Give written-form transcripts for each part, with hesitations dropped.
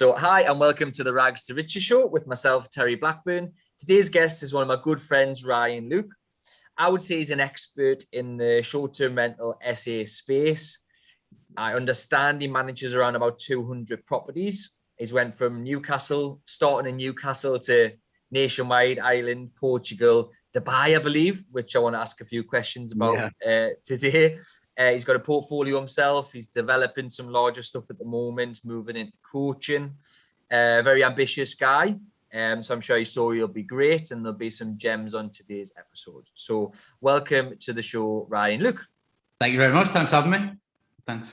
So, hi, and welcome to the Rags to Riches show with myself, Terry Blackburn. Today's guest is one of my good friends, Ryan Luke. I would say he's an expert in the short-term rental SA space. I understand he manages around about 200 properties. He's went from Newcastle, starting in Newcastle, to nationwide, Ireland, Portugal, Dubai, I believe, which I want to ask a few questions about today. He's got a portfolio himself. He's developing some larger stuff at the moment, moving into coaching. Very ambitious guy. So I'm sure his story will be great, and there'll be some gems on today's episode. So welcome to the show, Ryan Luke. Thank you very much. Thanks for having me. Thanks.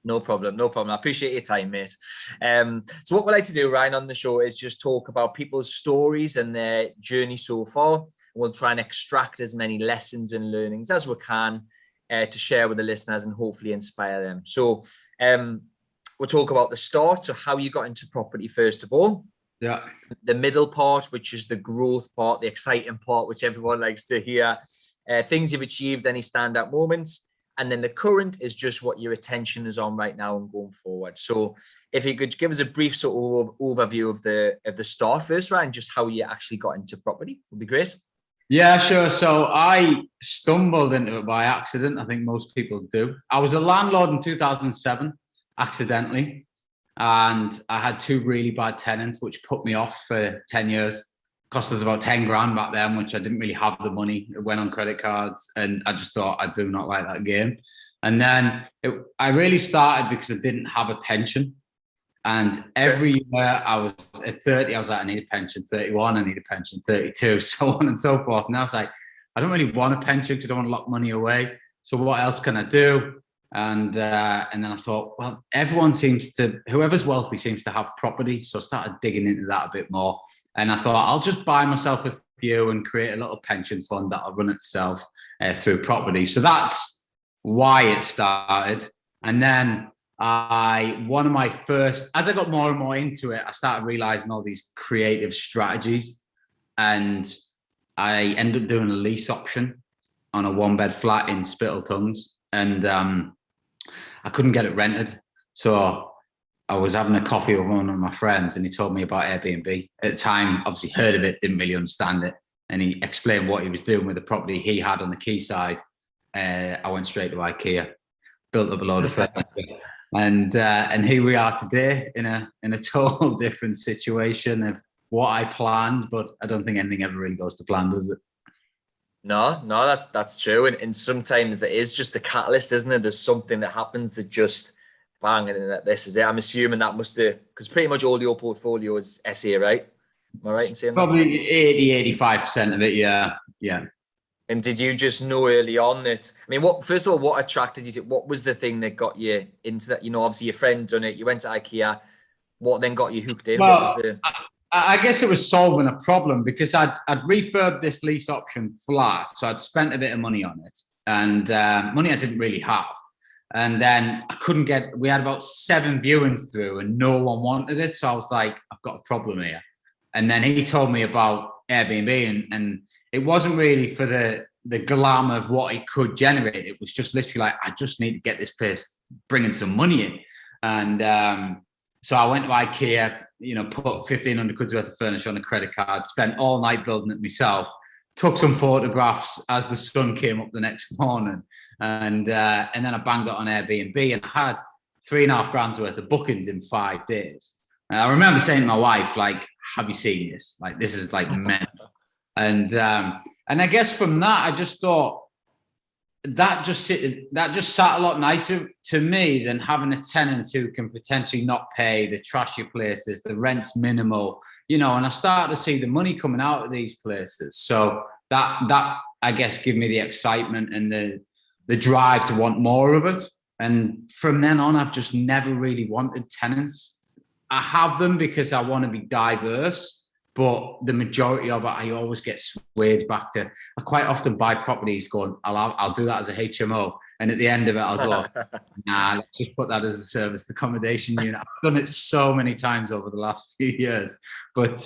No problem. I appreciate your time, mate. So what we like to do, Ryan, on the show is just talk about people's stories and their journey so far. We'll try and extract as many lessons and learnings as we can to share with the listeners and hopefully inspire them. So we'll talk about the start, so how you got into property first of all. Yeah. The middle part, which is the growth part, the exciting part, which everyone likes to hear. Things you've achieved, any standout moments. And then the current is just what your attention is on right now and going forward. So if you could give us a brief sort of overview of the start first, Ryan, just how you actually got into property would be great. Yeah, sure. So I stumbled into it by accident. I think most people do. I was a landlord in 2007, accidentally. And I had two really bad tenants, which put me off for 10 years. Cost us about 10 grand back then, which I didn't really have the money. It went on credit cards. And I just thought, I do not like that game. And then I really started because I didn't have a pension. And every year I was at 30, I was like, I need a pension. 31, I need a pension. 32, so on and so forth. And I was like, I don't really want a pension because I don't want to lock money away. So what else can I do? And then I thought, well, whoever's wealthy seems to have property. So I started digging into that a bit more. And I thought, I'll just buy myself a few and create a little pension fund that'll run itself through property. So that's why it started. And then one of my first, as I got more and more into it, I started realizing all these creative strategies, and I ended up doing a lease option on a 1-bed flat in Spitaltongues, and I couldn't get it rented. So I was having a coffee with one of my friends, and he told me about Airbnb. At the time, obviously heard of it, didn't really understand it, and he explained what he was doing with the property he had on the quayside. I went straight to IKEA, built up a load of furniture. And here we are today in a total different situation of what I planned, but I don't think anything ever really goes to plan, does it? No, that's true. And sometimes there is just a catalyst, isn't it? There's something that happens that just bang, and this is it. I'm assuming that must have, because pretty much all your portfolio is SA, right? Am I right in saying probably that? 85% of it, yeah. And did you just know early on that, I mean, first of all, what attracted you to, what was the thing that got you into that? You know, obviously your friend done it, you went to IKEA, what then got you hooked in? Well, I guess it was solving a problem, because I'd refurbed this lease option flat. So I'd spent a bit of money on it, and money I didn't really have. And then we had about 7 viewings through and no one wanted it. So I was like, I've got a problem here. And then he told me about Airbnb, and it wasn't really for the glamour of what it could generate. It was just literally like, I just need to get this place bringing some money in. And so I went to IKEA, put 1,500 quid worth of furniture on a credit card, spent all night building it myself, took some photographs as the sun came up the next morning. And then I banged it on Airbnb, and I had 3.5 grand worth of bookings in 5 days. And I remember saying to my wife, like, have you seen this? Like, this is like mental. And I guess from that, I just thought that just sat a lot nicer to me than having a tenant who can potentially not pay, the trashy places, the rent's minimal, and I started to see the money coming out of these places. So that I guess gave me the excitement and the drive to want more of it. And from then on, I've just never really wanted tenants. I have them because I want to be diverse, but the majority of it, I always get swayed back to, I quite often buy properties going, I'll do that as a HMO. And at the end of it, I'll go, nah, let's just put that as a serviced accommodation unit. I've done it so many times over the last few years, but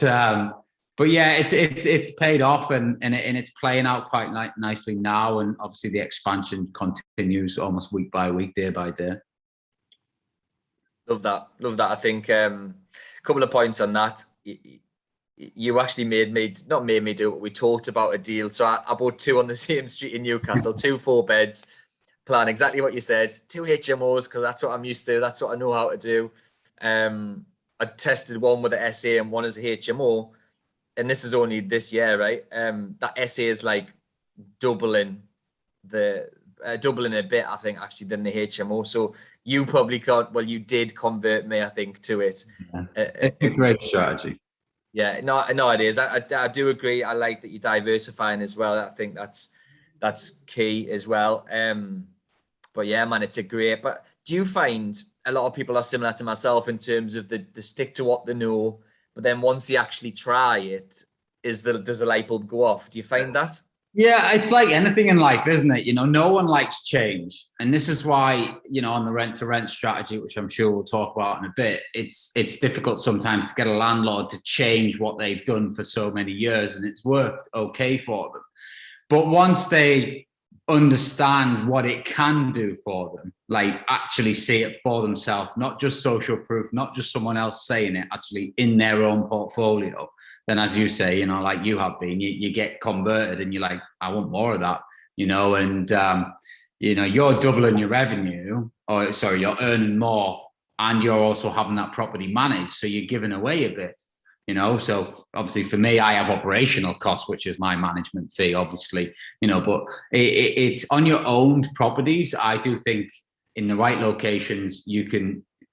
yeah, it's paid off, and it's playing out quite nicely now. And obviously the expansion continues almost week by week, day by day. Love that. I think, couple of points on that. You actually not made me do it, but we talked about a deal. So I bought 2 on the same street in Newcastle, 2 4-beds, plan exactly what you said, 2 HMOs, because that's what I'm used to. That's what I know how to do. I tested one with a SA and one as a HMO. And this is only this year, right? That SA is like doubling a bit, I think, actually, than the HMO. So you probably you did convert me, I think, to it. Yeah. It's a great strategy. Yeah, no, it is. I do agree. I like that you're diversifying as well. I think that's key as well. But yeah, man, it's a great. But do you find a lot of people are similar to myself in terms of the stick to what they know, but then once you actually try it, does the light bulb go off? Do you find that? Yeah, it's like anything in life, isn't it? No one likes change. And this is why, on the rent to rent strategy, which I'm sure we'll talk about in a bit, it's difficult sometimes to get a landlord to change what they've done for so many years, and it's worked okay for them. But once they understand what it can do for them, like actually see it for themselves, not just social proof, not just someone else saying it, actually in their own portfolio, then as you say, like you have been, you get converted and you're like, I want more of that, and, you're doubling your revenue, or sorry, you're earning more and you're also having that property managed. So you're giving away a bit, so obviously for me, I have operational costs, which is my management fee, obviously, but it's on your owned properties. I do think in the right locations,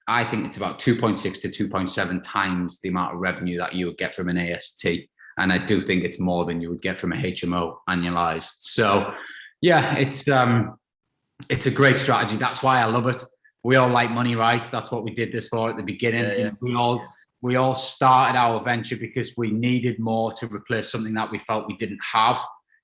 I think it's about 2.6 to 2.7 times the amount of revenue that you would get from an AST. And I do think it's more than you would get from a HMO annualized. So yeah, it's a great strategy. That's why I love it. We all like money, right? That's what we did this for at the beginning. Yeah. We all started our venture because we needed more to replace something that we felt we didn't have.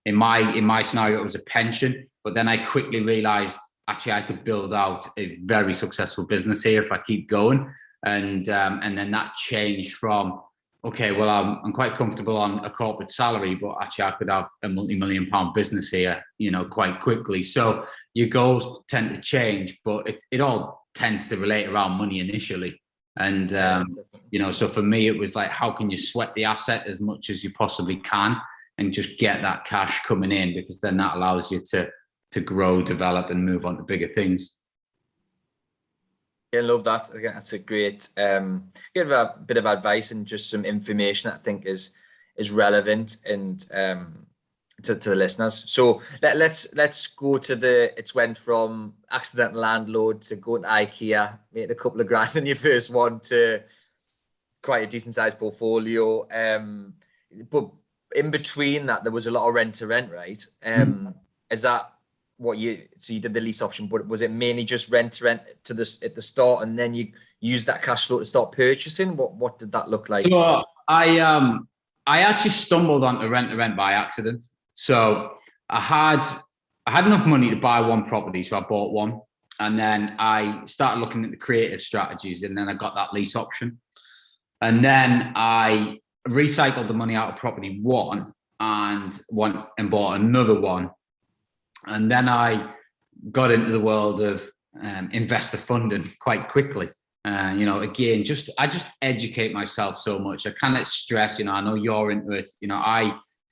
In my scenario, it was a pension. But then I quickly realized, actually, I could build out a very successful business here if I keep going. And then that changed from, okay, well, I'm quite comfortable on a corporate salary, but actually I could have a multi-million pound business here, quite quickly. So your goals tend to change, but it all tends to relate around money initially. And, so for me, it was like, how can you sweat the asset as much as you possibly can and just get that cash coming in, because then that allows you to grow, develop, and move on to bigger things. Yeah, I love that. Again, that's a great give a bit of advice and just some information that I think is relevant and to the listeners. So let's go to it's went from accidental landlord to going to IKEA, made a couple of grand in your first one, to quite a decent sized portfolio. But in between that, there was a lot of rent to rent, right? Is that so you did the lease option, but was it mainly just rent to rent at the start, and then you used that cash flow to start purchasing? What did that look like? So I actually stumbled onto rent to rent by accident. So I had enough money to buy one property, so I bought one, and then I started looking at the creative strategies, and then I got that lease option, and then I recycled the money out of property one and bought another one. And then I got into the world of investor funding quite quickly. Again, I just educate myself so much. I cannot stress, I know you're into it.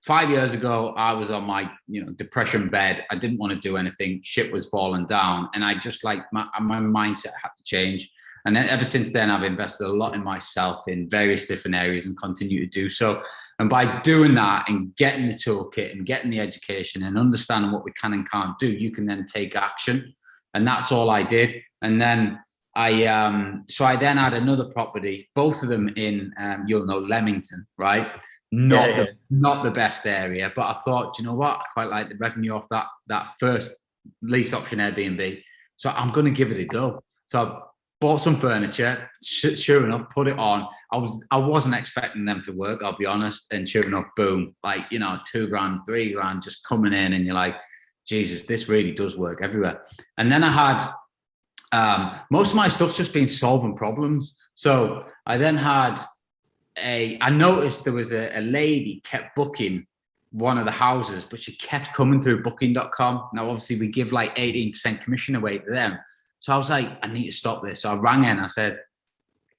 5 years ago, I was on my, depression bed. I didn't want to do anything. Shit was falling down. And I just my mindset had to change. And then ever since then, I've invested a lot in myself in various different areas and continue to do so. And by doing that and getting the toolkit and getting the education and understanding what we can and can't do, you can then take action. And that's all I did. And then I then had another property, both of them in, Leamington, right? Not the best area, but I thought, you know what? I quite like the revenue off that first lease option Airbnb. So I'm going to give it a go. So I bought some furniture, sure enough, put it on. I wasn't expecting them to work, I'll be honest. And sure enough, boom, $2,000, $3,000 just coming in. And you're like, Jesus, this really does work everywhere. And then I had, most of my stuff's just been solving problems. So I then had I noticed there was a lady kept booking one of the houses, but she kept coming through booking.com. Now, obviously we give 18% commission away to them. So I was like, I need to stop this. So I rang in. I said,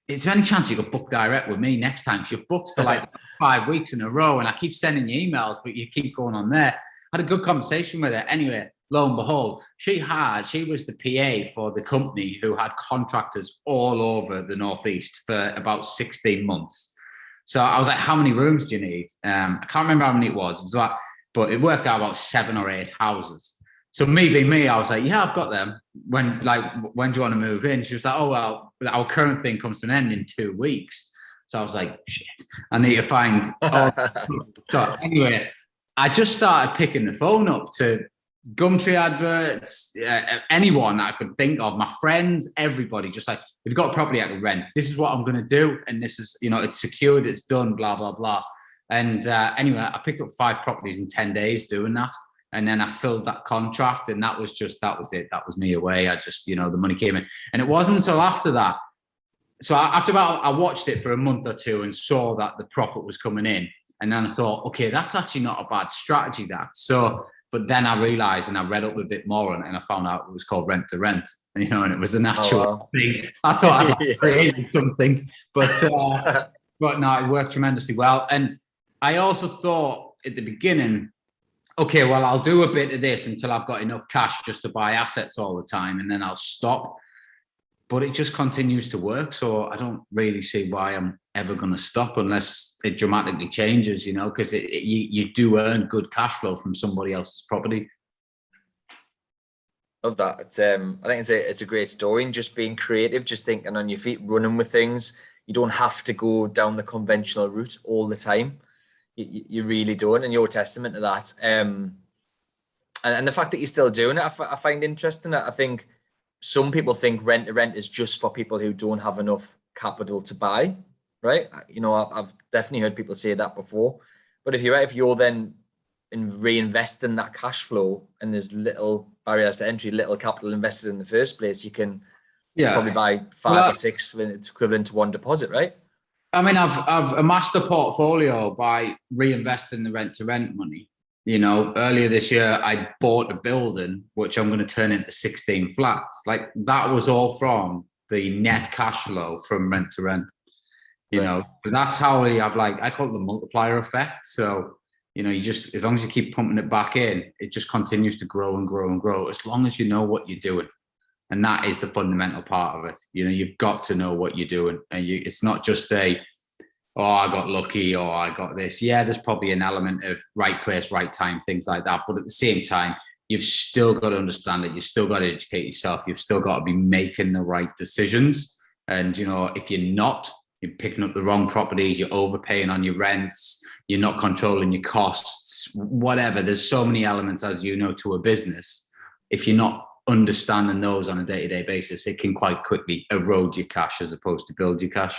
is there any chance you could book direct with me next time? You've booked for like 5 weeks in a row and I keep sending you emails, but you keep going on there. I had a good conversation with her. Anyway, lo and behold, she was the PA for the company who had contractors all over the Northeast for about 16 months. So I was like, how many rooms do you need? I can't remember how many it was. But it worked out about 7 or 8 houses. So me being me, I was like, yeah, I've got them. When do you want to move in? She was like, oh, well, our current thing comes to an end in 2 weeks. So I was like, shit, I need to find. So anyway, I just started picking the phone up to Gumtree adverts, anyone that I could think of, my friends, everybody, just like, if you've got a property I can rent, this is what I'm going to do. And this is, it's secured, it's done, blah, blah, blah. And anyway, I picked up 5 properties in 10 days doing that. And then I filled that contract and that was it. That was me away. I just, the money came in. And it wasn't until after that. So I watched it for a month or two and saw that the profit was coming in. And then I thought, okay, that's actually not a bad strategy, that. So, but then I realized and I read up a bit more and I found out it was called rent to rent, and it was an actual thing. I thought I created something, but no, it worked tremendously well. And I also thought at the beginning, okay, well, I'll do a bit of this until I've got enough cash just to buy assets all the time, and then I'll stop. But it just continues to work. So I don't really see why I'm ever going to stop unless it dramatically changes, because you do earn good cash flow from somebody else's property. Love that. I think it's a great story, and just being creative, just thinking on your feet, running with things. You don't have to go down the conventional route all the time. You really don't, and you're a testament to that. And the fact that you're still doing it, I find interesting. I think some people think rent to rent is just for people who don't have enough capital to buy, right? I've definitely heard people say that before. But if you're then reinvesting that cash flow and there's little barriers to entry, little capital invested in the first place, you can probably buy 5 or 6 when it's equivalent to 1 deposit, right? I mean, I've amassed a portfolio by reinvesting the rent to rent money. Earlier this year, I bought a building, which I'm going to turn into 16 flats. Like, that was all from the net cash flow from rent to rent, so that's how we have, I call it the multiplier effect. So, you just, as long as you keep pumping it back in, it just continues to grow and grow and grow, as long as you know what you're doing. And that is the fundamental part of it. You've got to know what you're doing. And it's not just I got lucky or I got this. Yeah, there's probably an element of right place, right time, things like that. But at the same time, you've still got to understand it. You've still got to educate yourself. You've still got to be making the right decisions. And, if you're picking up the wrong properties, you're overpaying on your rents, you're not controlling your costs, whatever. There's so many elements, as to a business. If you're not understanding those on a day-to-day basis, it can quite quickly erode your cash as opposed to build your cash.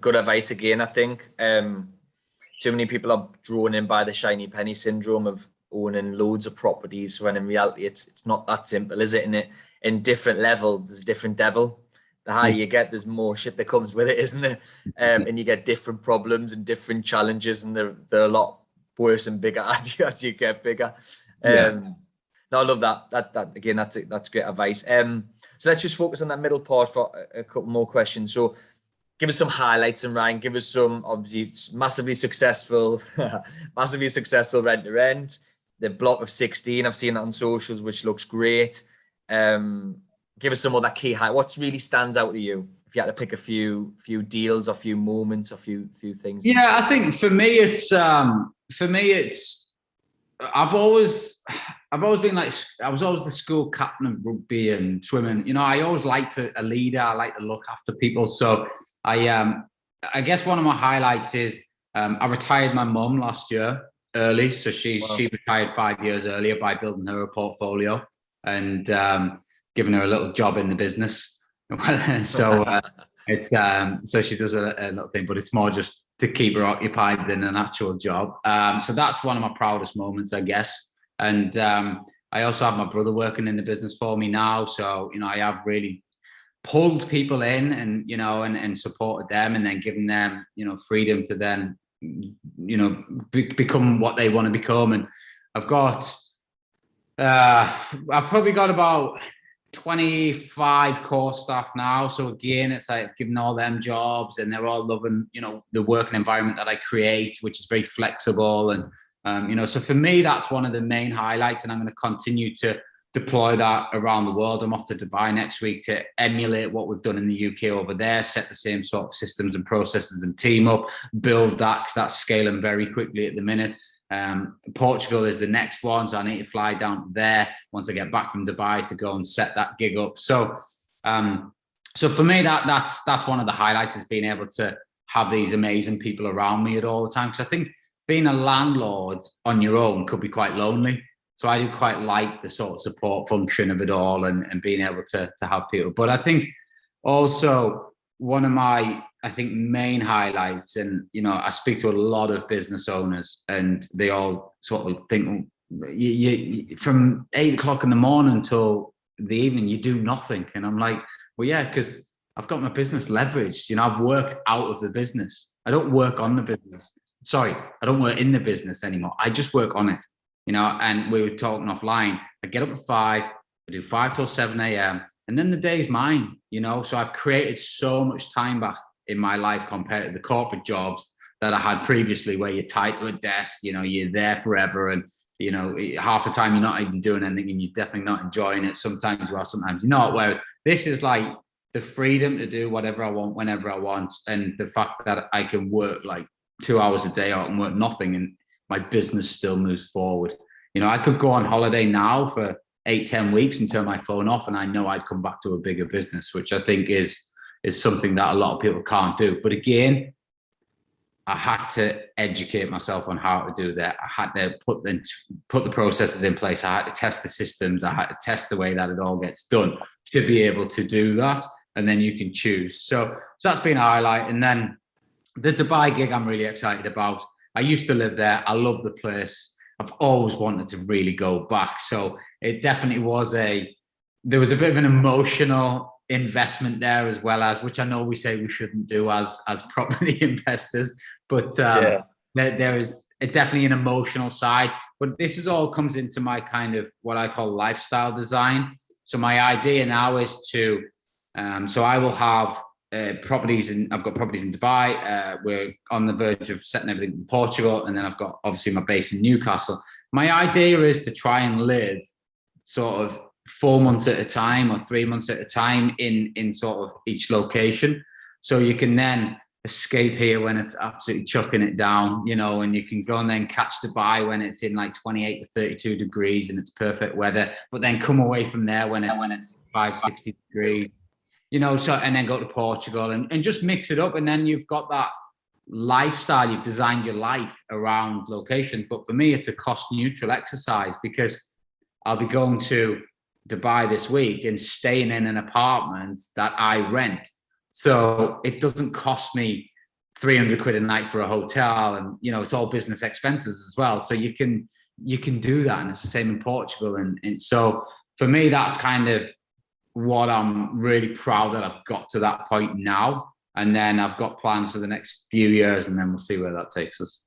Good advice again, I think. Too many people are drawn in by the shiny penny syndrome of owning loads of properties, when in reality it's not that simple, is it? And in different level, there's a different devil. The higher you get, there's more shit that comes with it, isn't there? And you get different problems and different challenges, and they're a lot worse and bigger as you get bigger. No, I love that. That again, that's great advice. So let's just focus on that middle part for a couple more questions. So give us some highlights, and Ryan, give us some, obviously, massively successful rent to rent. The block of 16, I've seen that on socials, which looks great. Give us some of that key highlight. What really stands out to you? If you had to pick a few deals, a few moments, a few things. Yeah, I think for me it's I've always been I was always the school captain of rugby and swimming. I always liked a leader. I like to look after people. So I guess one of my highlights is I retired my mum last year early. So she retired 5 years earlier by building her a portfolio and giving her a little job in the business. So so she does a little thing, but it's more just to keep her occupied than an actual job. So that's one of my proudest moments, I guess. And I also have my brother working in the business for me now. So, I have really pulled people in and, and supported them, and then given them, freedom to then, become what they want to become. And I've probably got about 25 core staff now. So again, it's like giving all them jobs, and they're all loving, the working environment that I create, which is very flexible. And, so for me, that's one of the main highlights. And I'm going to continue to deploy that around the world. I'm off to Dubai next week to emulate what we've done in the UK over there, set the same sort of systems and processes and team up, build that, because that's scaling very quickly at the minute. Portugal is the next one, so I need to fly down there once I get back from Dubai to go and set that gig up. So for me, that's one of the highlights, is being able to have these amazing people around me at all the time. Because I think being a landlord on your own could be quite lonely. So I do quite like the sort of support function of it all, and being able to have people. But I think also one of my, main highlights, and, I speak to a lot of business owners, and they all sort of think, you from 8 o'clock in the morning till the evening, you do nothing. And I'm like, well, yeah, because I've got my business leveraged. I've worked out of the business. I don't work on the business. Sorry, I don't work in the business anymore. I just work on it. And we were talking offline. I get up at 5, I do 5 till 7 a.m. and then the day's mine, So I've created so much time back in my life compared to the corporate jobs that I had previously, where you're tied to a desk, you're there forever. And, half the time you're not even doing anything, and you're definitely not enjoying it. Sometimes you are, sometimes you're not. Whereas this is like the freedom to do whatever I want, whenever I want. And the fact that I can work like 2 hours a day out and work nothing, and my business still moves forward. I could go on holiday now for 8-10 weeks and turn my phone off, and I know I'd come back to a bigger business, which I think is something that a lot of people can't do. But again, I had to educate myself on how to do that. I had to put the processes in place. I had to test the systems. I had to test the way that it all gets done to be able to do that. And then you can choose. So that's been a highlight. And then the Dubai gig, I'm really excited about. I used to live there. I love the place. I've always wanted to really go back. So it definitely there was a bit of an emotional investment there, as well as, which I know we say we shouldn't do as property investors, but there is definitely an emotional side. But this all comes into my kind of what I call lifestyle design. So my idea now is to, so I will have properties, and I've got properties in Dubai. We're on the verge of setting everything in Portugal, and then I've got obviously my base in Newcastle. My idea is to try and live sort of 4 months at a time or 3 months at a time in sort of each location, so you can then escape here when it's absolutely chucking it down, and you can go and then catch Dubai when it's in like 28 to 32 degrees and it's perfect weather, but then come away from there when it's 5-60 degrees. So, and then go to Portugal and just mix it up. And then you've got that lifestyle. You've designed your life around locations. But for me, it's a cost neutral exercise, because I'll be going to Dubai this week and staying in an apartment that I rent. So it doesn't cost me 300 quid a night for a hotel. And, it's all business expenses as well. So you can do that. And it's the same in Portugal. And so for me, that's kind of what I'm really proud that I've got to that point now. And then I've got plans for the next few years, and then we'll see where that takes us.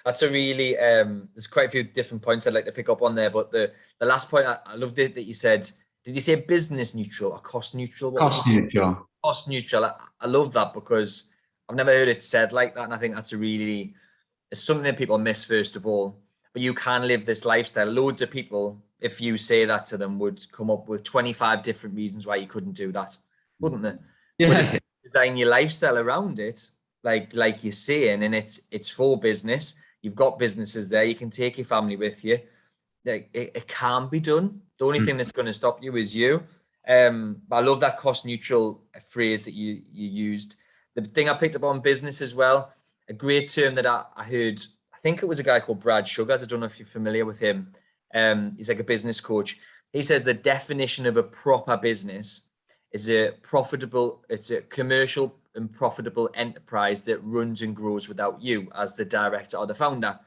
That's a really, there's quite a few different points I'd like to pick up on there. But the last point, I loved it that you said, did you say business neutral or cost neutral? Cost neutral. Cost neutral. I love that, because I've never heard it said like that. And I think that's it's something that people miss, first of all. But you can live this lifestyle. Loads of people, if you say that to them, would come up with 25 different reasons why you couldn't do that, wouldn't they? Yeah. But if you design your lifestyle around it, like you're saying, and it's for business. You've got businesses there. You can take your family with you. Like it can be done. The only thing that's going to stop you is you. But I love that cost neutral phrase that you used. The thing I picked up on business as well, a great term that I heard. I think it was a guy called Brad Sugars. I don't know if you're familiar with him. He's like a business coach. He says the definition of a proper business is it's a commercial and profitable enterprise that runs and grows without you as the director or the founder.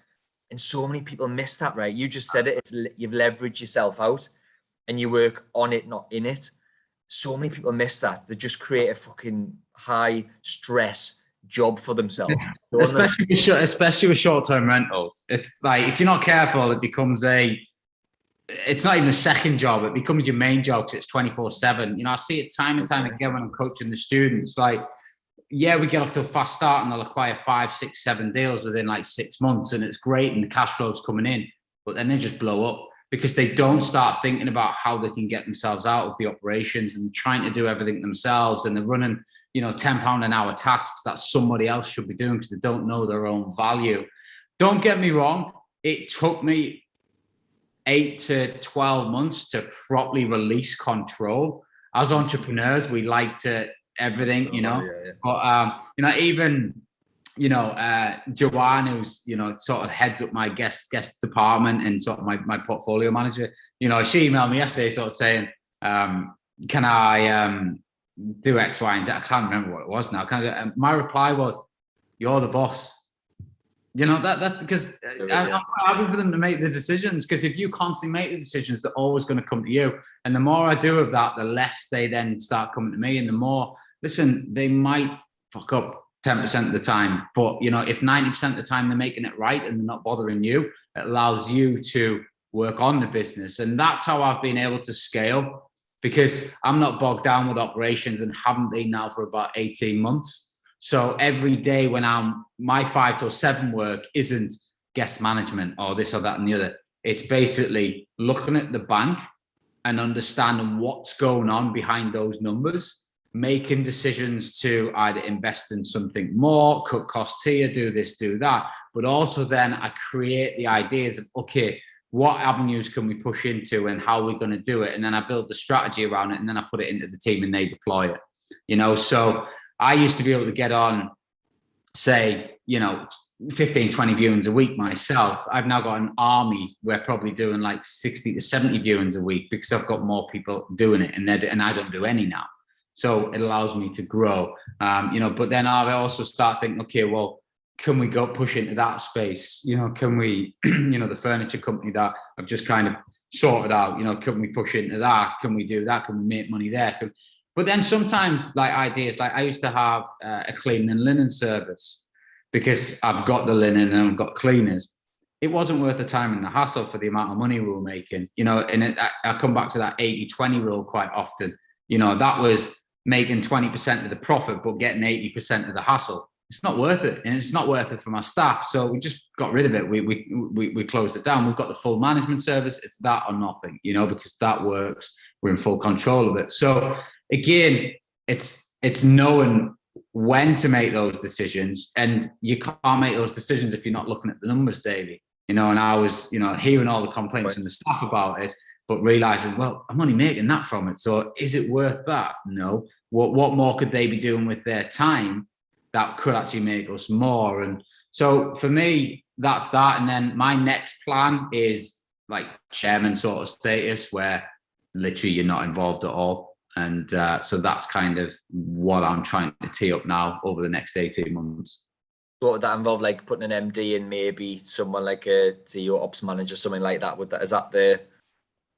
And so many people miss that, right? You just said it. You've leveraged yourself out and you work on it, not in it. So many people miss that. They just create a fucking high stress job for themselves. Especially with short-term rentals. It's like, if you're not careful, it becomes a it's not even a second job. It becomes your main job because it's 24/7. You know, I see it time and time again when I'm coaching the students. Like, yeah, we get off to a fast start and they'll acquire 5, 6, 7 deals within like 6 months, and it's great and the cash flow's coming in, but then they just blow up because they don't start thinking about how they can get themselves out of the operations and trying to do everything themselves, and they're running, you know, £10 an hour tasks that somebody else should be doing because they don't know their own value. Don't get me wrong, it took me 8 to 12 months to properly release control. As entrepreneurs, we like to everything, you know, but you know, even, you know, Joanne, who's, you know, sort of heads up my guest department and sort of my portfolio manager, you know, she emailed me yesterday sort of saying, can I do X, Y, and Z? I can't remember what it was now. My reply was, you're the boss. You know, that's because I'm happy for them to make the decisions, because if you constantly make the decisions, they're always going to come to you. And the more I do of that, the less they then start coming to me. And the more, listen, they might fuck up 10% of the time, but, you know, if 90% of the time they're making it right and they're not bothering you, it allows you to work on the business. And that's how I've been able to scale, because I'm not bogged down with operations and haven't been now for about 18 months. So every day when my 5 to 7 work isn't guest management or this or that and the other. It's basically looking at the bank and understanding what's going on behind those numbers, making decisions to either invest in something more, cut costs here, do this, do that. But also then I create the ideas of, okay, what avenues can we push into and how we're going to do it? And then I build the strategy around it, and then I put it into the team and they deploy it, you know? So I used to be able to get on, say, you know, 15, 20 viewings a week myself. I've now got an army. We're probably doing like 60 to 70 viewings a week because I've got more people doing it, and I don't do any now. So it allows me to grow, you know, but then I also start thinking, okay, well, can we go push into that space? You know, can we, you know, the furniture company that I've just kind of sorted out, you know, can we push into that? Can we do that? Can we make money there? But then sometimes like ideas, like I used to have a cleaning and linen service because I've got the linen and I've got cleaners. It wasn't worth the time and the hassle for the amount of money we were making, you know, and I come back to that 80-20 rule quite often. You know, that was making 20% of the profit, but getting 80% of the hassle. It's not worth it. And it's not worth it for my staff. So we just got rid of it. We closed it down. We've got the full management service. It's that or nothing, you know, because that works. We're in full control of it. So again, it's knowing when to make those decisions, and you can't make those decisions if you're not looking at the numbers daily, you know. And I was, you know, hearing all the complaints from the staff about it, but realizing, well, I'm only making that from it. So is it worth that? No. What more could they be doing with their time that could actually make us more? And so for me, that's that. And then my next plan is like chairman sort of status, where literally you're not involved at all. And so that's kind of what I'm trying to tee up now over the next 18 months. What would that involve? Like putting an MD in, maybe someone like a CEO ops manager, something like that? Is that the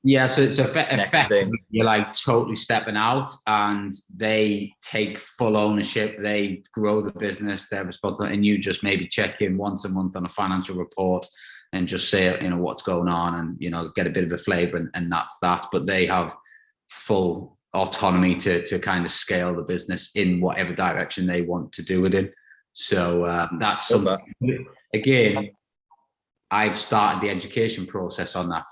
so it's effectively you're like totally stepping out, and they take full ownership. They grow the business. They're responsible, and you just maybe check in once a month on a financial report and just say, you know, what's going on, and, you know, get a bit of a flavor, and that's that. But they have full autonomy to kind of scale the business in whatever direction they want to do it in. So that's something. Again, I've started the education process on that.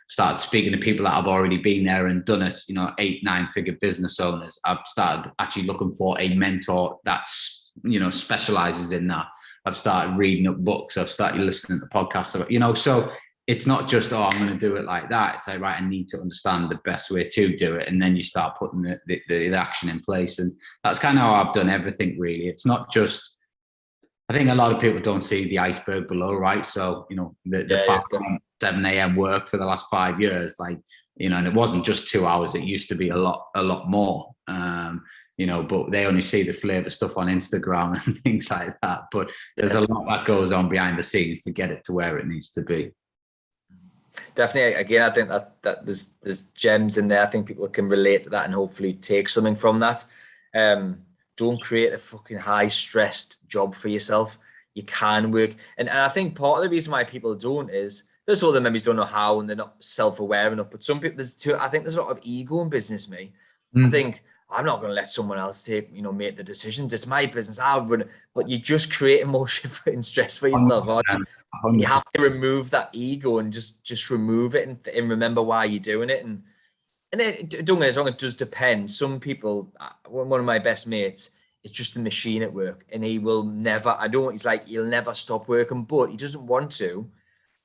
Started speaking to people that have already been there and done it, you know, 8-9 figure business owners. I've started actually looking for a mentor that's, you know, specializes in that. I've started reading up books. I've started listening to podcasts, you know, so it's not just, oh, I'm going to do it like that. It's like, right, I need to understand the best way to do it. And then you start putting the action in place. And that's kind of how I've done everything, really. It's not just, I think a lot of people don't see the iceberg below, right? So, you know, the 7 a.m. work for the last 5 years, like, you know, and it wasn't just 2 hours. It used to be a lot more, you know, but they only see the flavor stuff on Instagram and things like that. But there's a lot that goes on behind the scenes to get it to where it needs to be. Definitely. Again, I think that there's gems in there. I think people can relate to that and hopefully take something from that. Don't create a fucking high stressed job for yourself. You can work. And I think part of the reason why people don't is First of all, they maybe don't know how and they're not self-aware enough. But some people, I think there's a lot of ego in business, me. I think I'm not going to let someone else make the decisions. It's my business. I'll run it. But you're just creating more shit and stress for yourself. 100%. And you have to remove that ego and just remove it and remember why you're doing it. And then, don't get us wrong, it does depend. Some people, one of my best mates, it's just a machine at work, and he will never, he'll never stop working, but he doesn't want to.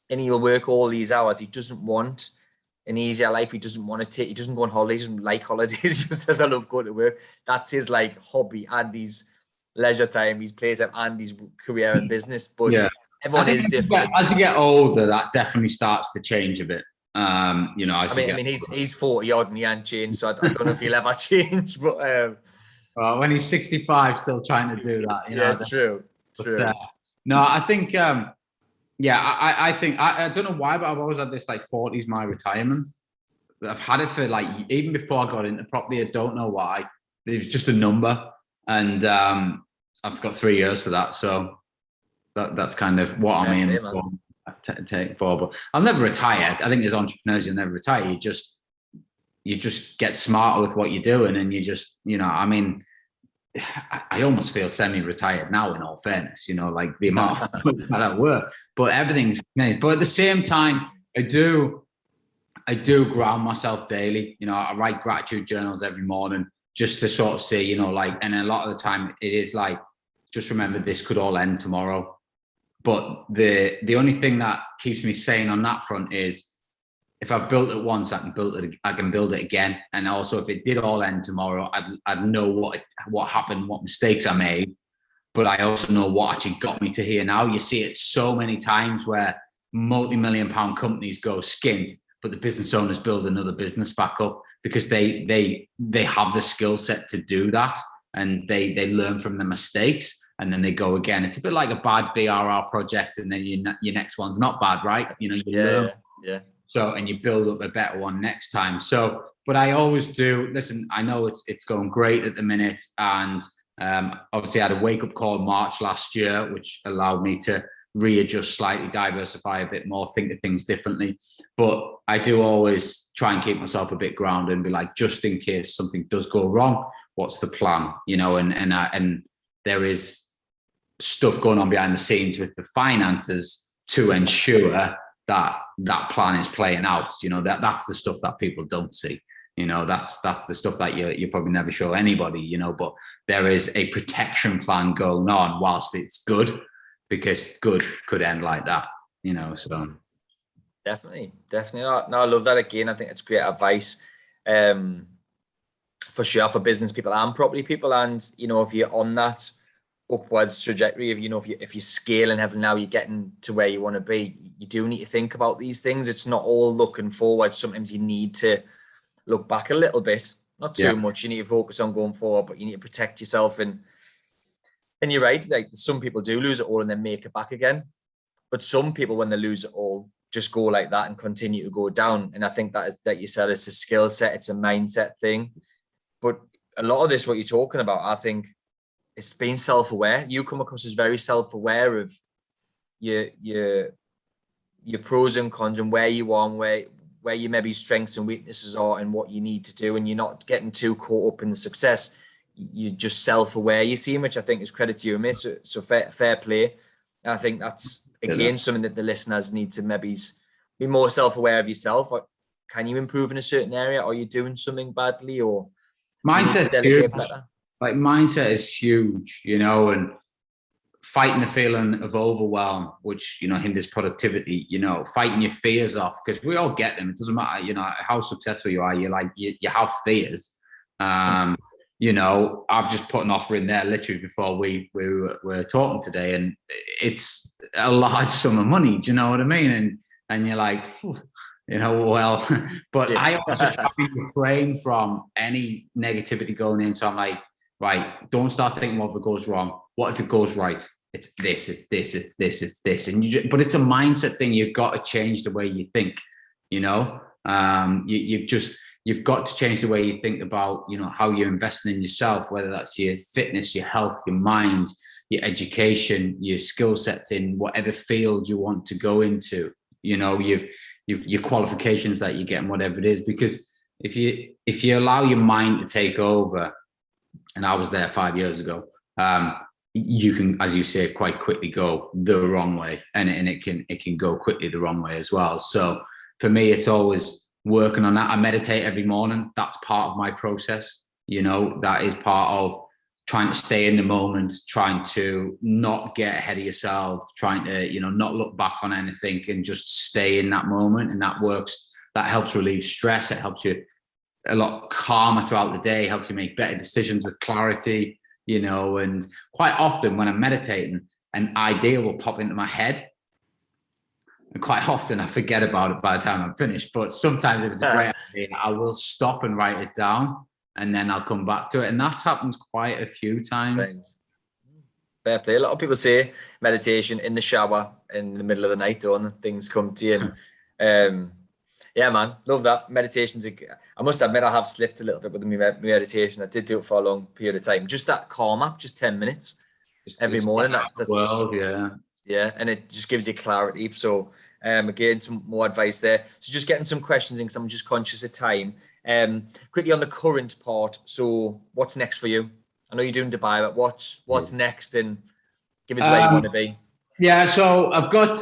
And he'll work all these hours. He doesn't want an easier life. He doesn't want to take, he doesn't go on holidays. He doesn't like holidays. He just says, I love going to work. That's his like hobby and his leisure time, his playtime and his career and business. But everyone is different. As you get older, that definitely starts to change a bit. He's 40 odd and he ain't changed, so I don't know if he'll ever change. But well, when he's 65, still trying to do that. True. No, I think I think I don't know why, but I've always had this like 40s my retirement. I've had it for like even before I got into property. I don't know why. It was just a number, and I've got 3 years for that. So that's kind of what I'm in for. Take for, but I'll never retire. I think as entrepreneurs, you'll never retire. You just get smarter with what you're doing, and you just, I almost feel semi-retired now. In all fairness, like the amount of that I work, but everything's. But at the same time, I do ground myself daily. I write gratitude journals every morning just to sort of see, and a lot of the time it is like, just remember this could all end tomorrow. But the only thing that keeps me sane on that front is if I've built it once, I can build it again. And also, if it did all end tomorrow, I'd know what happened, what mistakes I made. But I also know what actually got me to here now. You see it so many times where multi-million-pound companies go skint, but the business owners build another business back up because they have the skill set to do that, and they learn from the mistakes. And then they go again. It's a bit like a bad BRR project, and then your next one's not bad, right? You learn. Yeah. So, and you build up a better one next time. So, but I always do. Listen, I know it's going great at the minute, and obviously I had a wake up call in March last year, which allowed me to readjust slightly, diversify a bit more, think of things differently. But I do always try and keep myself a bit grounded and be like, just in case something does go wrong, what's the plan? And there is stuff going on behind the scenes with the finances to ensure that plan is playing out. That's the stuff that people don't see. That's the stuff that you probably never show anybody. But there is a protection plan going on whilst it's good, because good could end like that. So definitely. No, I love that. Again, I think it's great advice. For sure, for business people and property people, and if you're on that upwards trajectory, if you're scaling heaven now, you're getting to where you want to be, you do need to think about these things. It's not all looking forward. Sometimes you need to look back a little bit, not too much. You need to focus on going forward, but you need to protect yourself. And you're right, like some people do lose it all and then make it back again, but some people, when they lose it all, just go like that and continue to go down. And I think that you said, it's a skill set, it's a mindset thing. But a lot of this, what you're talking about, I think it's being self-aware. You come across as very self-aware of your pros and cons and where you are and where your maybe strengths and weaknesses are and what you need to do. And you're not getting too caught up in the success. You're just self-aware, you see, which I think is credit to you, mate. So fair play. And I think that's, again, something that the listeners need to maybe be more self-aware of yourself. Or can you improve in a certain area? Are you doing something badly? Or mindset is huge, and fighting the feeling of overwhelm, which, hinders productivity, fighting your fears off, because we all get them. It doesn't matter, how successful you are. You have fears. I've just put an offer in there literally before we were talking today, and it's a large sum of money. Do you know what I mean? And you're like, well, but I always refrain from any negativity going in. So I'm like, right, don't start thinking what if it goes wrong. What if it goes right? It's this. And but it's a mindset thing. You've got to change the way you think, you've got to change the way you think about, how you're investing in yourself, whether that's your fitness, your health, your mind, your education, your skill sets in whatever field you want to go into. you know, your qualifications that you get and whatever it is. Because if you allow your mind to take over, and I was there 5 years ago, you can, as you say, quite quickly go the wrong way, and it can go quickly the wrong way as well. So for me, it's always working on that. I meditate every morning. That's part of my process. You know, that is part of trying to stay in the moment, trying to not get ahead of yourself, trying to, you know, not look back on anything and just stay in that moment. And that works. That helps relieve stress. It helps you a lot calmer throughout the day, helps you make better decisions with clarity, you know. And quite often when I'm meditating, an idea will pop into my head. And quite often I forget about it by the time I'm finished. But sometimes if it's a great idea, I will stop and write it down, and then I'll come back to it. And that's happened quite a few times. Fair play. A lot of people say meditation in the shower in the middle of the night, and things come to you. And yeah, man, love that. Meditation's I must admit, I have slipped a little bit with the meditation. I did do it for a long period of time. Just that calm app, just 10 minutes every morning. That's yeah, and it just gives you clarity. So again, some more advice there. So just getting some questions in, because I'm just conscious of time. Quickly on the current part. So what's next for you? I know you're doing Dubai, but what's next, and give us where you want to be. Yeah, so I've got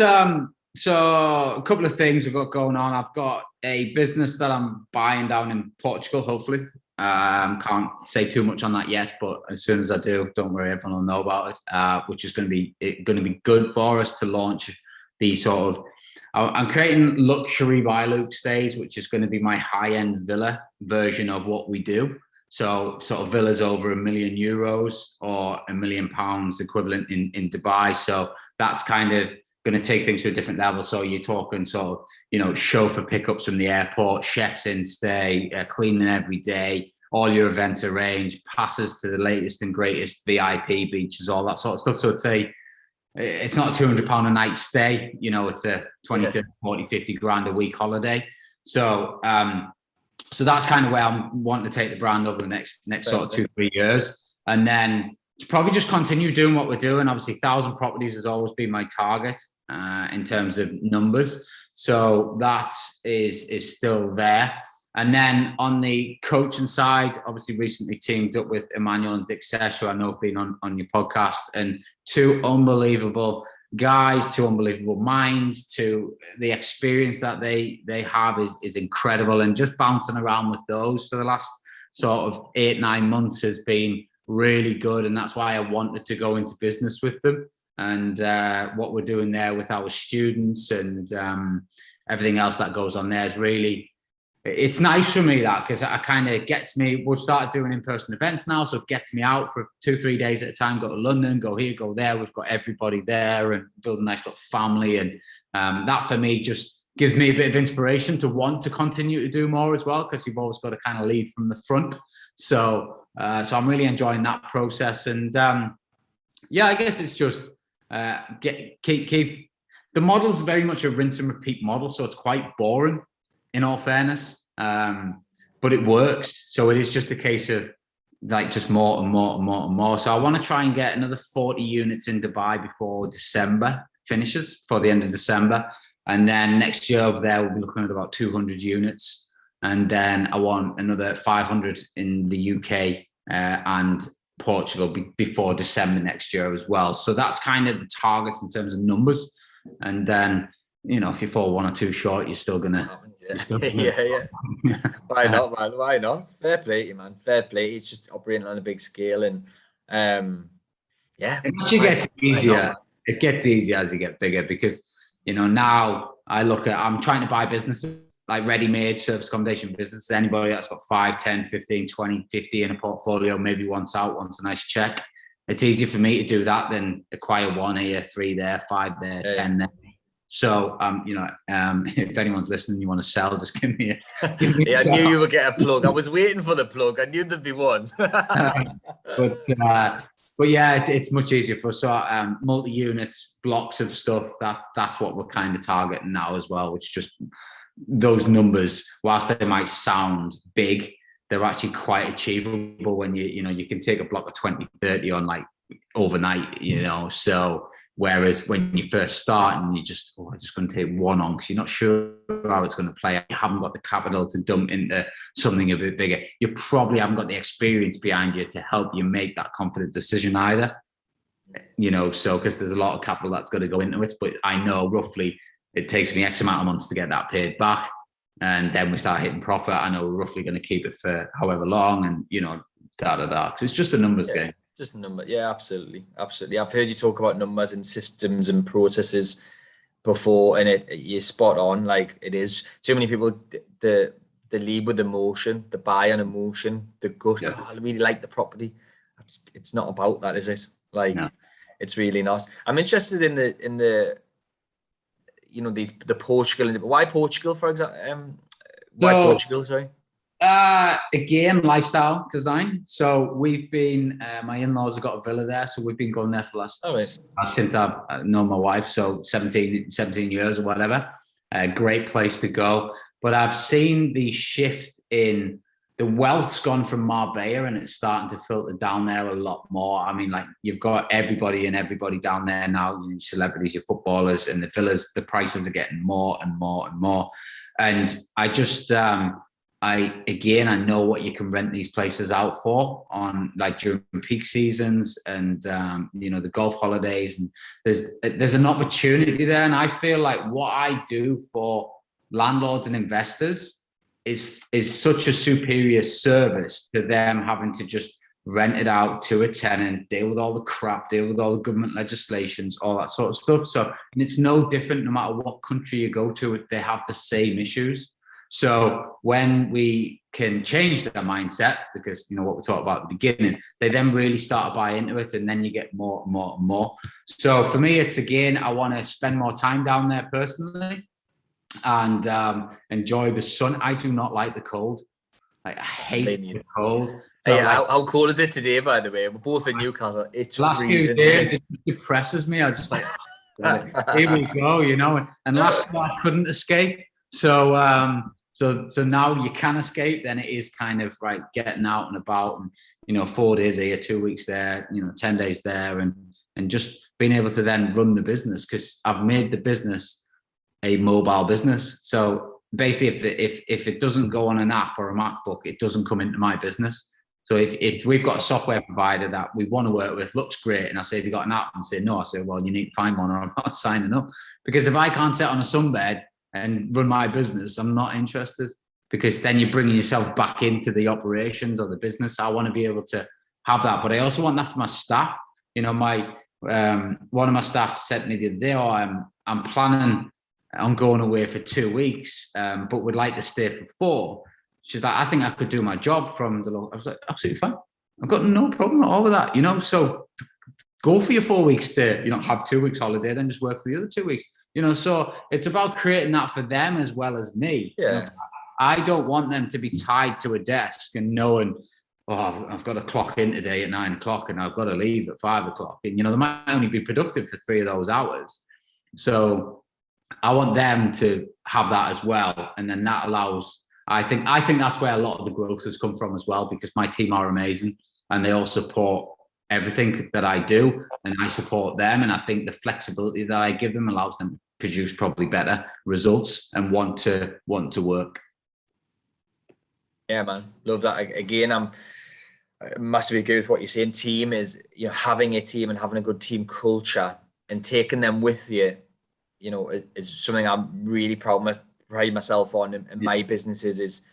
so a couple of things I've got going on. I've got a business that I'm buying down in Portugal, hopefully. Can't say too much on that yet, but as soon as I do, don't worry, everyone will know about it. Which is going to be good for us to launch the sort of. I'm creating luxury by Luke stays, which is going to be my high-end villa version of what we do. So sort of villas over €1 million or £1 million equivalent in Dubai. So that's kind of going to take things to a different level. So you're talking sort of, you know, chauffeur pickups from the airport, chefs in stay, cleaning every day, all your events arranged, passes to the latest and greatest VIP beaches, all that sort of stuff. So it's not £200 a night stay, you know, it's a 20, 30, 40, 50 grand a week holiday. So so that's kind of where I'm wanting to take the brand over the next sort of 2-3 years. And then probably just continue doing what we're doing. Obviously, 1,000 properties has always been my target in terms of numbers. So that is still there. And then on the coaching side, obviously recently teamed up with Emmanuel and Dick Sesh, who I know have been on your podcast, and two unbelievable guys, two unbelievable minds. To the experience that they have is incredible. And just bouncing around with those for the last sort of 8-9 months has been really good. And that's why I wanted to go into business with them. And what we're doing there with our students and everything else that goes on there is really, it's nice for me, that, because it kind of gets me. We've started doing in-person events now, so it gets me out for 2-3 days at a time, go to London, go here, go there. We've got everybody there and build a nice little family. And that for me just gives me a bit of inspiration to want to continue to do more as well, because you've always got to kind of lead from the front. So I'm really enjoying that process. And yeah, I guess it's just keep the model's very much a rinse and repeat model, so it's quite boring, in all fairness, but it works. So it is just a case of like just more and more and more and more. So I want to try and get another 40 units in Dubai before December finishes, for the end of December. And then next year over there, we'll be looking at about 200 units. And then I want another 500 in the UK and Portugal before December next year as well. So that's kind of the targets in terms of numbers. And then, you know, if you fall 1 or 2 short, you're still gonna. Yeah. Why not, man? Why not? Fair play to you, man. Fair play. It's just operating on a big scale, and yeah. It actually gets easier. It gets easier as you get bigger, because, you know, now I'm trying to buy businesses like ready-made service accommodation businesses. Anybody that's got 5, 10, 15, 20, 50 in a portfolio, maybe wants a nice check. It's easier for me to do that than acquire 1 here, 3 there, 5 there, 10 there. So, you know, if anyone's listening, you want to sell, just give me a. Yeah, I knew you would get a plug. I was waiting for the plug. I knew there'd be one. But yeah, it's much easier for multi-units, blocks of stuff. That's what we're kind of targeting now as well, which just those numbers, whilst they might sound big, they're actually quite achievable when you can take a block of 20, 30 on like overnight, you know. So Whereas when you first start and I'm just going to take one on because you're not sure how it's going to play. You haven't got the capital to dump into something a bit bigger. You probably haven't got the experience behind you to help you make that confident decision either. So because there's a lot of capital that's got to go into it, but I know roughly it takes me X amount of months to get that paid back. And then we start hitting profit. I know we're roughly going to keep it for however long and, So it's just a numbers game. Just a number. Yeah, absolutely. Absolutely. I've heard you talk about numbers and systems and processes before, and you're spot on. Like, it is. Too many people, the lead with emotion, the buy on emotion, the gut. Yeah. Oh, I really like the property. It's not about that, is it? Like, no. It's really not. I'm interested in the Portugal. Why Portugal, for example? Why Portugal, sorry? Again, lifestyle design. So we've been, my in-laws have got a villa there. So we've been going there for the last, since I've known my wife. So 17 years or whatever. Great place to go. But I've seen the shift in the wealth's gone from Marbella and it's starting to filter down there a lot more. I mean, like, you've got everybody down there now, celebrities, your footballers, and the villas, the prices are getting more and more and more. And I just, I know what you can rent these places out for on, like, during peak seasons and, the golf holidays. And there's an opportunity there. And I feel like what I do for landlords and investors is such a superior service to them having to just rent it out to a tenant, deal with all the crap, deal with all the government legislations, all that sort of stuff. So, and it's no different no matter what country you go to, they have the same issues. So when we can change their mindset, because, what we talked about at the beginning, they then really start to buy into it, and then you get more and more and more. So for me, it's, again, I want to spend more time down there personally and enjoy the sun. I do not like the cold. I hate the cold. So, hey, how cold is it today, by the way? We're both in Newcastle. It's freezing. It depresses me. I just here we go, and last night I couldn't escape. So now you can escape, then it is kind of right, getting out and about and, 4 days here, 2 weeks there, 10 days there, and just being able to then run the business, because I've made the business a mobile business. So basically, if it doesn't go on an app or a MacBook, it doesn't come into my business. So if we've got a software provider that we want to work with, looks great, and I say, have you got an app? And say, no. I say, well, you need to find one or I'm not signing up. Because if I can't sit on a sunbed and run my business, I'm not interested, because then you're bringing yourself back into the operations or the business. I want to be able to have that, but I also want that for my staff. One of my staff said to me the other day, I'm planning on going away for 2 weeks, but would like to stay for 4. She's like, I think I could do my job from the local. I was like, absolutely fine. I've got no problem at all with that, So go for your 4 weeks stay, have 2 weeks holiday, then just work for the other 2 weeks. So it's about creating that for them as well as me. Yeah. I don't want them to be tied to a desk and knowing, I've got to clock in today at 9 o'clock and I've got to leave at 5 o'clock. And, they might only be productive for 3 of those hours. So I want them to have that as well. And then that allows, I think that's where a lot of the growth has come from as well, because my team are amazing and they all support everything that I do, and I support them. And I think the flexibility that I give them allows them to produce probably better results and want to work. Yeah, man, love that. Again, I'm massively agree with what you're saying. Team is, having a team and having a good team culture and taking them with you, is something I'm really pride myself on in my businesses. Is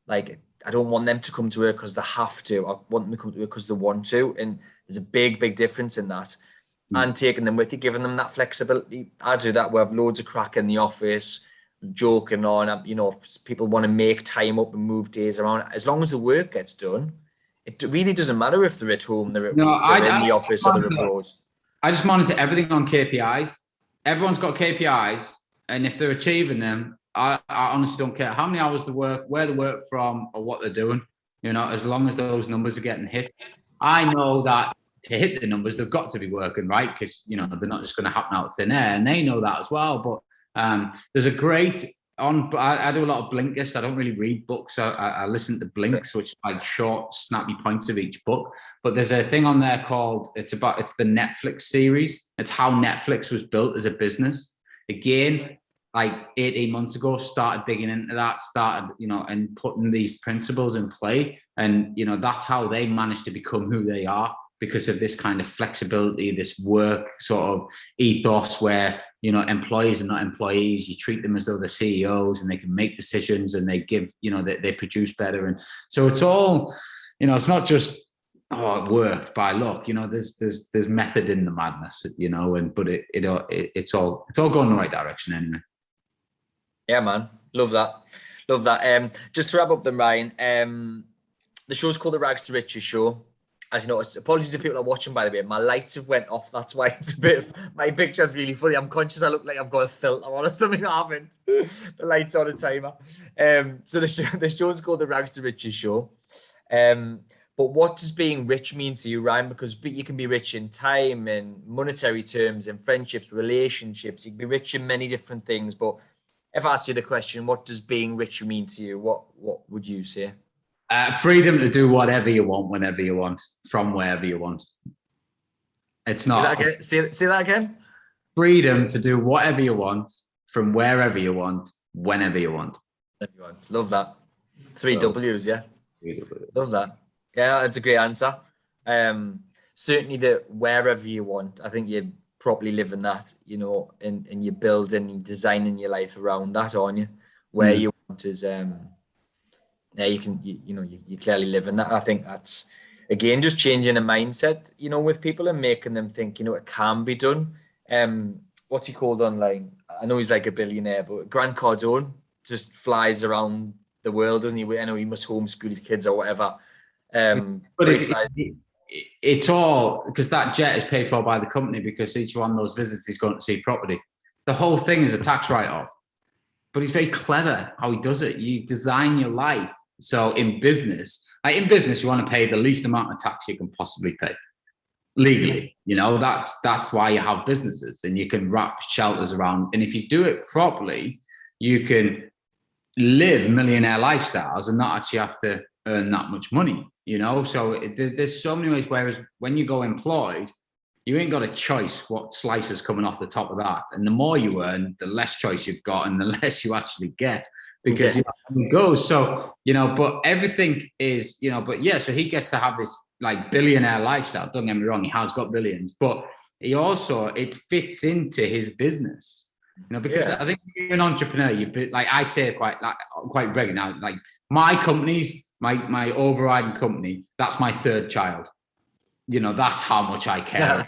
like, I don't want them to come to work because they have to. I want them to come to work because they want to. And there's a big difference in that. And taking them with you, giving them that flexibility. I do that. We have loads of crack in the office, joking on. If people want to make time up and move days around, as long as the work gets done, it really doesn't matter if they're at home, they're in the office, or they're abroad. I just monitor everything on KPIs. Everyone's got KPIs, and if they're achieving them, I honestly don't care how many hours they work, where they work from, or what they're doing. As long as those numbers are getting hit. I know that to hit the numbers, they've got to be working, right? Because, they're not just going to happen out of thin air, and they know that as well. But there's a great I do a lot of Blinkist. I don't really read books. I listen to Blinks, which are like short, snappy points of each book. But there's a thing on there called it's the Netflix series. It's how Netflix was built as a business. Again, like 18 months ago, started digging into that, and putting these principles in play. And that's how they managed to become who they are, because of this kind of flexibility, this work sort of ethos where, employees are not employees. You treat them as though they're CEOs and they can make decisions, and they give, they produce better. And so it's all, it's not just, oh, it worked by luck. There's method in the madness, but it's all going the right direction anyway. Yeah, man. Love that. Love that. Just to wrap up then, Ryan, the show's called The Rags to Riches Show. As you noticed, apologies if people are watching, by the way, my lights have went off. That's why it's a bit, my picture's really funny. I'm conscious I look like I've got a filter on or something. I haven't. The light's on a timer. So the show's called The Rags to Riches Show. But what does being rich mean to you, Ryan? Because you can be rich in time, in monetary terms, in friendships, relationships. You can be rich in many different things. But if I ask you the question, what does being rich mean to you? What would you say? Freedom to do whatever you want, whenever you want, from wherever you want. It's not. Say that again. Freedom to do whatever you want, from wherever you want, whenever you want. Everyone, love that. Three W's, yeah. Love that. Yeah, that's a great answer. Certainly the wherever you want. I think you're properly living that, and you're building, you're designing your life around that, aren't you? Where you want is yeah, you clearly live in that. I think that's, again, just changing a mindset, with people and making them think, it can be done. What's he called online? I know he's like a billionaire, but Grant Cardone just flies around the world, doesn't he? I know he must homeschool his kids or whatever. But it's all because that jet is paid for by the company, because each one of those visits he's going to see property. The whole thing is a tax write-off. But he's very clever how he does it. You design your life. So in business, you want to pay the least amount of tax you can possibly pay legally. That's why you have businesses, and you can wrap shelters around. And if you do it properly, you can live millionaire lifestyles and not actually have to earn that much money. So there's so many ways. Whereas when you go employed, you ain't got a choice what slice is coming off the top of that. And the more you earn, the less choice you've got and the less you actually get, because it goes. So, but everything is, but yeah, so he gets to have this like billionaire lifestyle. Don't get me wrong, he has got billions, but he also, it fits into his business, because I think you're an entrepreneur, like I say quite regularly now, like my companies, my overriding company, that's my third child. That's how much I care.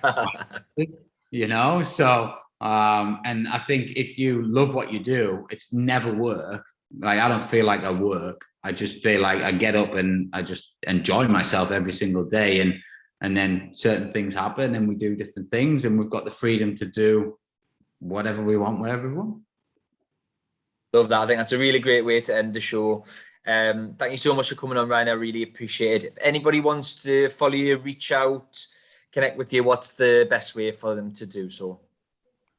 So, and I think if you love what you do, it's never work. Like, I don't feel like I work. I just feel like I get up and I just enjoy myself every single day. And then certain things happen and we do different things, and we've got the freedom to do whatever we want, wherever we want. Love that. I think that's a really great way to end the show. Thank you so much for coming on, Ryan. I really appreciate it. If anybody wants to follow you, reach out, connect with you, what's the best way for them to do so?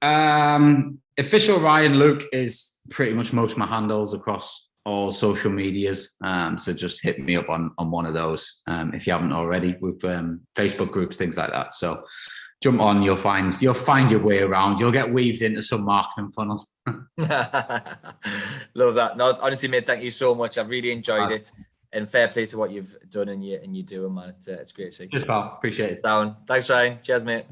Official Ryan Luke is pretty much most of my handles across all social medias. So just hit me up on one of those if you haven't already, with Facebook groups, things like that. So jump on, you'll find your way around. You'll get weaved into some marketing funnels. Love that. No, honestly, mate, thank you so much. I've really enjoyed it, and fair play to what you've done and you doing, man. It's great to see. Cheers, pal. Appreciate it. Down. Thanks, Ryan. Cheers, mate.